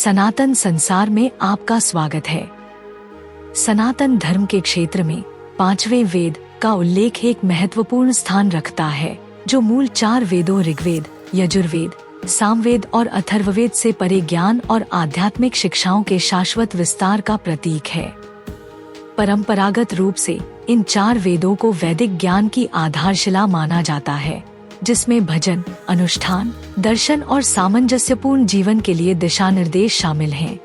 सनातन संसार में आपका स्वागत है। सनातन धर्म के क्षेत्र में पांचवें वेद का उल्लेख एक महत्वपूर्ण स्थान रखता है, जो मूल 4 वेदों ऋग्वेद, यजुर्वेद, सामवेद और अथर्ववेद से परे ज्ञान और आध्यात्मिक शिक्षाओं के शाश्वत विस्तार का प्रतीक है। परंपरागत रूप से इन 4 वेदों को वैदिक ज्ञान की आधारशिला माना जाता है, जिसमें भजन, अनुष्ठान, दर्शन और सामंजस्यपूर्ण जीवन के लिए दिशा निर्देश शामिल हैं।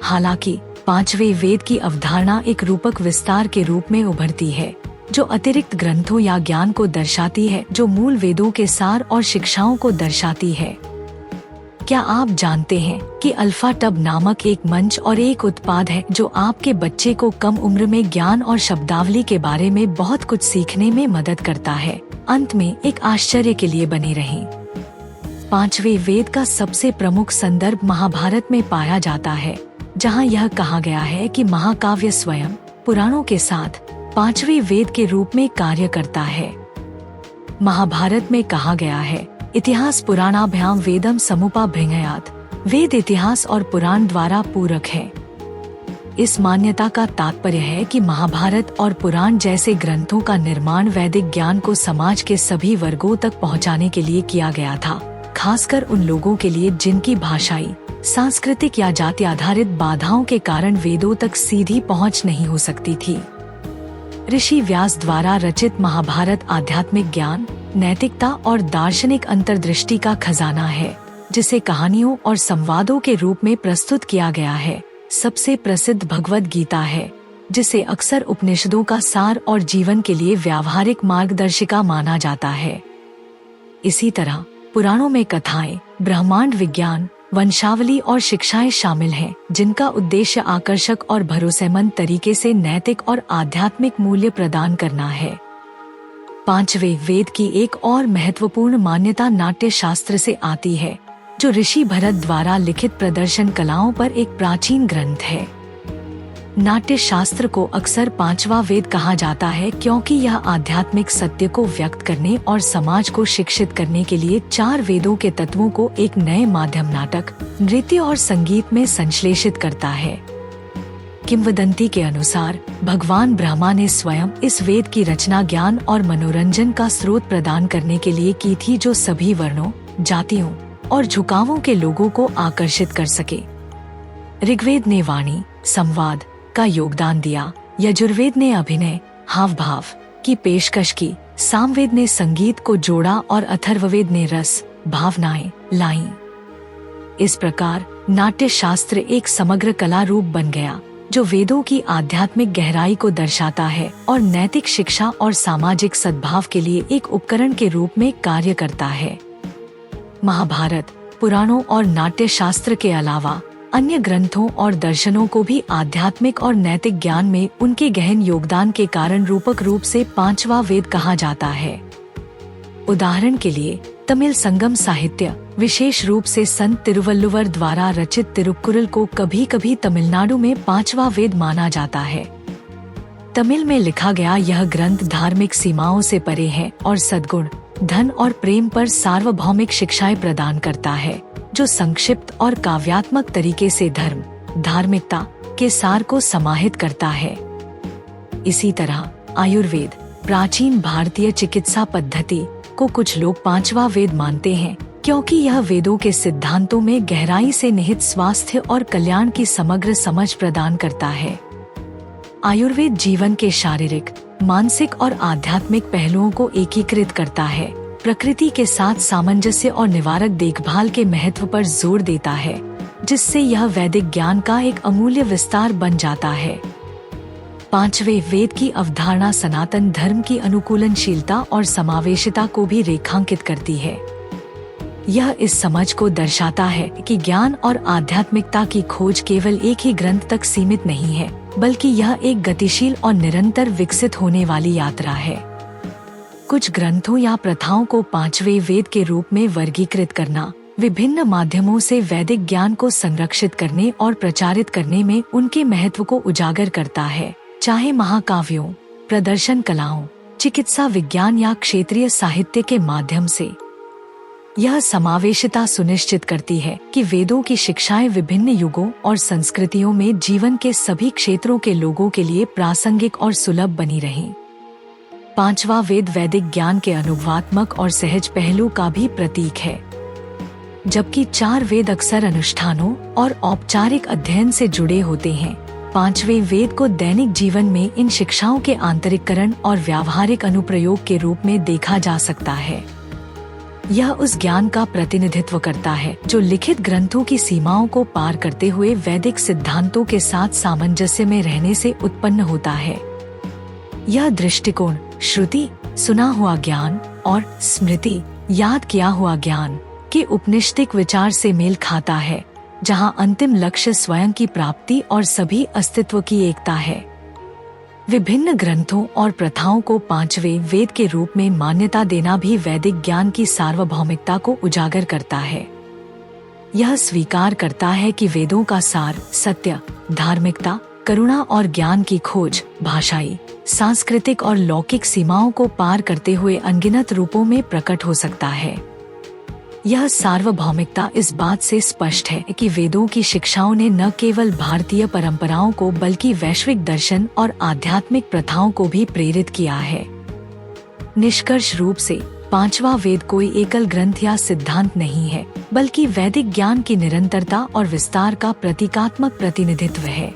हालांकि पांचवें वेद की अवधारणा एक रूपक विस्तार के रूप में उभरती है, जो अतिरिक्त ग्रंथों या ज्ञान को दर्शाती है जो मूल वेदों के सार और शिक्षाओं को दर्शाती है। क्या आप जानते हैं कि अल्फा टब नामक एक मंच और एक उत्पाद है जो आपके बच्चे को कम उम्र में ज्ञान और शब्दावली के बारे में बहुत कुछ सीखने में मदद करता है। अंत में एक आश्चर्य के लिए बने रहें। पांचवें वेद का सबसे प्रमुख संदर्भ महाभारत में पाया जाता है, जहां यह कहा गया है कि महाकाव्य स्वयं पुराणों के साथ पांचवें वेद के रूप में कार्य करता है। महाभारत में कहा गया है, इतिहास पुराणाभ्याम वेदम समुपाभ्यंगयात्, वेद इतिहास और पुराण द्वारा पूरक है। इस मान्यता का तात्पर्य है कि महाभारत और पुराण जैसे ग्रंथों का निर्माण वैदिक ज्ञान को समाज के सभी वर्गों तक पहुंचाने के लिए किया गया था, खासकर उन लोगों के लिए जिनकी भाषाई, सांस्कृतिक या जाति आधारित बाधाओं के कारण वेदों तक सीधी पहुंच नहीं हो सकती थी। ऋषि व्यास द्वारा रचित महाभारत आध्यात्मिक ज्ञान, नैतिकता और दार्शनिक अंतर्दृष्टि का खजाना है, जिसे कहानियों और संवादों के रूप में प्रस्तुत किया गया है। सबसे प्रसिद्ध भगवद गीता है, जिसे अक्सर उपनिषदों का सार और जीवन के लिए व्यावहारिक मार्गदर्शिका माना जाता है। इसी तरह पुराणों में कथाएं, ब्रह्मांड विज्ञान, वंशावली और शिक्षाएं शामिल हैं, जिनका उद्देश्य आकर्षक और भरोसेमंद तरीके से नैतिक और आध्यात्मिक मूल्य प्रदान करना है। पांचवें वेद की एक और महत्वपूर्ण मान्यता नाट्य शास्त्र से आती है, जो ऋषि भरत द्वारा लिखित प्रदर्शन कलाओं पर एक प्राचीन ग्रंथ है। नाट्य शास्त्र को अक्सर पांचवा वेद कहा जाता है, क्योंकि यह आध्यात्मिक सत्य को व्यक्त करने और समाज को शिक्षित करने के लिए 4 वेदों के तत्वों को एक नए माध्यम नाटक, नृत्य और संगीत में संश्लेषित करता है। किंवदंती के अनुसार भगवान ब्रह्मा ने स्वयं इस वेद की रचना ज्ञान और मनोरंजन का स्रोत प्रदान करने के लिए की थी, जो सभी वर्णों, जातियों और झुकावों के लोगों को आकर्षित कर सके। ऋग्वेद ने वाणी, संवाद का योगदान दिया, यजुर्वेद ने अभिनय, हाव भाव की पेशकश की, सामवेद ने संगीत को जोड़ा और अथर्ववेद ने रस, भावनाएं लाईं। इस प्रकार नाट्य शास्त्र एक समग्र कला रूप बन गया, जो वेदों की आध्यात्मिक गहराई को दर्शाता है और नैतिक शिक्षा और सामाजिक सद्भाव के लिए एक उपकरण के रूप में कार्य करता है। महाभारत, पुराणों और नाट्य शास्त्र के अलावा अन्य ग्रंथों और दर्शनों को भी आध्यात्मिक और नैतिक ज्ञान में उनके गहन योगदान के कारण रूपक रूप से पांचवा वेद कहा जाता है। उदाहरण के लिए तमिल संगम साहित्य, विशेष रूप से संत तिरुवल्लुवर द्वारा रचित तिरुक्कुरल को कभी कभी तमिलनाडु में पांचवा वेद माना जाता है। तमिल में लिखा गया यह ग्रंथ धार्मिक सीमाओं से परे है और सद्गुण, धन और प्रेम पर सार्वभौमिक शिक्षाएं प्रदान करता है, जो संक्षिप्त और काव्यात्मक तरीके से धर्म, धार्मिकता के सार को समाहित करता है। इसी तरह आयुर्वेद, प्राचीन भारतीय चिकित्सा पद्धति को कुछ लोग पांचवा वेद मानते हैं, क्योंकि यह वेदों के सिद्धांतों में गहराई से निहित स्वास्थ्य और कल्याण की समग्र समझ प्रदान करता है। आयुर्वेद जीवन के शारीरिक, मानसिक और आध्यात्मिक पहलुओं को एकीकृत करता है, प्रकृति के साथ सामंजस्य और निवारक देखभाल के महत्व पर जोर देता है, जिससे यह वैदिक ज्ञान का एक अमूल्य विस्तार बन जाता है। पांचवें वेद की अवधारणा सनातन धर्म की अनुकूलनशीलता और समावेशिता को भी रेखांकित करती है। यह इस समझ को दर्शाता है कि ज्ञान और आध्यात्मिकता की खोज केवल एक ही ग्रंथ तक सीमित नहीं है, बल्कि यह एक गतिशील और निरंतर विकसित होने वाली यात्रा है। कुछ ग्रंथों या प्रथाओं को पांचवें वेद के रूप में वर्गीकृत करना विभिन्न माध्यमों से वैदिक ज्ञान को संरक्षित करने और प्रचारित करने में उनके महत्व को उजागर करता है, चाहे महाकाव्यों, प्रदर्शन कलाओं, चिकित्सा विज्ञान या क्षेत्रीय साहित्य के माध्यम से। यह समावेशिता सुनिश्चित करती है कि वेदों की शिक्षाएं विभिन्न युगों और संस्कृतियों में जीवन के सभी क्षेत्रों के लोगों के लिए प्रासंगिक और सुलभ बनी रहें। पांचवा वेद वैदिक ज्ञान के अनुभवात्मक और सहज पहलू का भी प्रतीक है। जबकि 4 वेद अक्सर अनुष्ठानों और औपचारिक अध्ययन से जुड़े होते हैं, 5वें वेद को दैनिक जीवन में इन शिक्षाओं के आंतरिकरण और व्यावहारिक अनुप्रयोग के रूप में देखा जा सकता है। यह उस ज्ञान का प्रतिनिधित्व करता है जो लिखित ग्रंथों की सीमाओं को पार करते हुए वैदिक सिद्धांतों के साथ सामंजस्य में रहने से उत्पन्न होता है। यह दृष्टिकोण श्रुति, सुना हुआ ज्ञान, और स्मृति, याद किया हुआ ज्ञान, के उपनिषदिक विचार से मेल खाता है, जहां अंतिम लक्ष्य स्वयं की प्राप्ति और सभी अस्तित्व की एकता है। विभिन्न ग्रंथों और प्रथाओं को 5वें वेद के रूप में मान्यता देना भी वैदिक ज्ञान की सार्वभौमिकता को उजागर करता है। यह स्वीकार करता है कि वेदों का सार सत्य, धार्मिकता, करुणा और ज्ञान की खोज भाषाई, सांस्कृतिक और लौकिक सीमाओं को पार करते हुए अनगिनत रूपों में प्रकट हो सकता है। यह सार्वभौमिकता इस बात से स्पष्ट है कि वेदों की शिक्षाओं ने न केवल भारतीय परंपराओं को बल्कि वैश्विक दर्शन और आध्यात्मिक प्रथाओं को भी प्रेरित किया है। निष्कर्ष रूप से 5वां वेद कोई एकल ग्रंथ या सिद्धांत नहीं है, बल्कि वैदिक ज्ञान की निरंतरता और विस्तार का प्रतीकात्मक प्रतिनिधित्व है।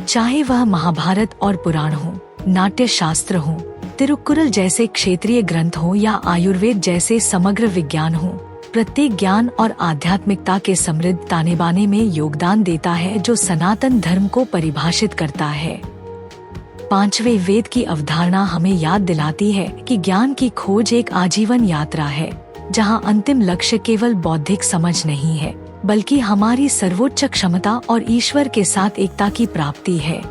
चाहे वह महाभारत और पुराण हो, नाट्य शास्त्र हो, तिरुक्कुरल जैसे क्षेत्रीय ग्रंथ हो या आयुर्वेद जैसे समग्र विज्ञान हो, प्रत्येक ज्ञान और आध्यात्मिकता के समृद्ध ताने बाने में योगदान देता है जो सनातन धर्म को परिभाषित करता है। 5वें वेद की अवधारणा हमें याद दिलाती है कि ज्ञान की खोज एक आजीवन यात्रा है, जहां अंतिम लक्ष्य केवल बौद्धिक समझ नहीं है, बल्कि हमारी सर्वोच्च क्षमता और ईश्वर के साथ एकता की प्राप्ति है।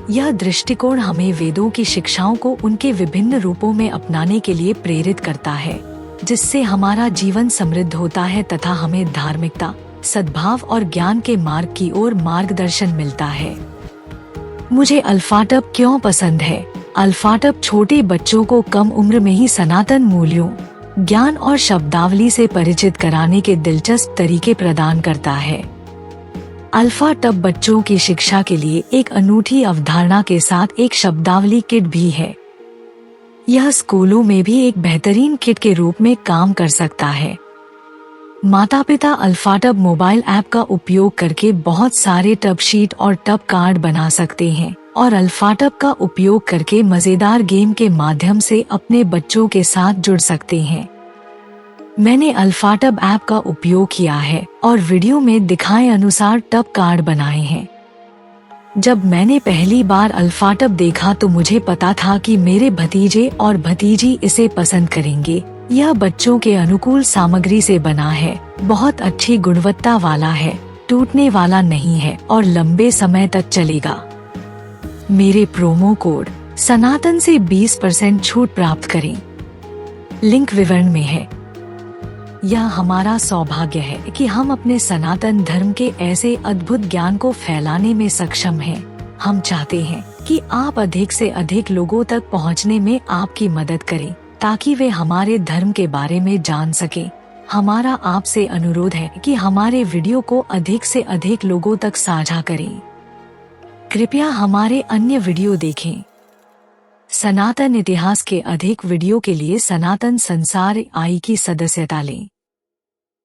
यह दृष्टिकोण हमें वेदों की शिक्षाओं को उनके विभिन्न रूपों में अपनाने के लिए प्रेरित करता है, जिससे हमारा जीवन समृद्ध होता है तथा हमें धार्मिकता, सद्भाव और ज्ञान के मार्ग की ओर मार्गदर्शन मिलता है। मुझे अल्फाटब क्यों पसंद है? अल्फाटब छोटे बच्चों को कम उम्र में ही सनातन मूल्यों, ज्ञान और शब्दावली से परिचित कराने के दिलचस्प तरीके प्रदान करता है। अल्फाटब बच्चों की शिक्षा के लिए एक अनूठी अवधारणा के साथ एक शब्दावली किट भी है। यह स्कूलों में भी एक बेहतरीन किट के रूप में काम कर सकता है। माता पिता अल्फाटब मोबाइल ऐप का उपयोग करके बहुत सारे टब शीट और टब कार्ड बना सकते हैं और अल्फाटब का उपयोग करके मजेदार गेम के माध्यम से अपने बच्चों के साथ जुड़ सकते हैं। मैंने अल्फाटब ऐप का उपयोग किया है और वीडियो में दिखाए अनुसार टब कार्ड बनाए हैं। जब मैंने पहली बार अल्फाटब देखा तो मुझे पता था कि मेरे भतीजे और भतीजी इसे पसंद करेंगे। यह बच्चों के अनुकूल सामग्री से बना है, बहुत अच्छी गुणवत्ता वाला है, टूटने वाला नहीं है और लंबे समय तक चलेगा। मेरे प्रोमो कोड सनातन से 20% छूट प्राप्त करें। लिंक विवरण में है। यह हमारा सौभाग्य है कि हम अपने सनातन धर्म के ऐसे अद्भुत ज्ञान को फैलाने में सक्षम हैं। हम चाहते हैं कि आप अधिक से अधिक लोगों तक पहुंचने में आपकी मदद करें, ताकि वे हमारे धर्म के बारे में जान सकें। हमारा आपसे अनुरोध है कि हमारे वीडियो को अधिक से अधिक लोगों तक साझा करें। कृपया हमारे अन्य वीडियो देखें। सनातन इतिहास के अधिक वीडियो के लिए सनातन संसार आई की सदस्यता लें।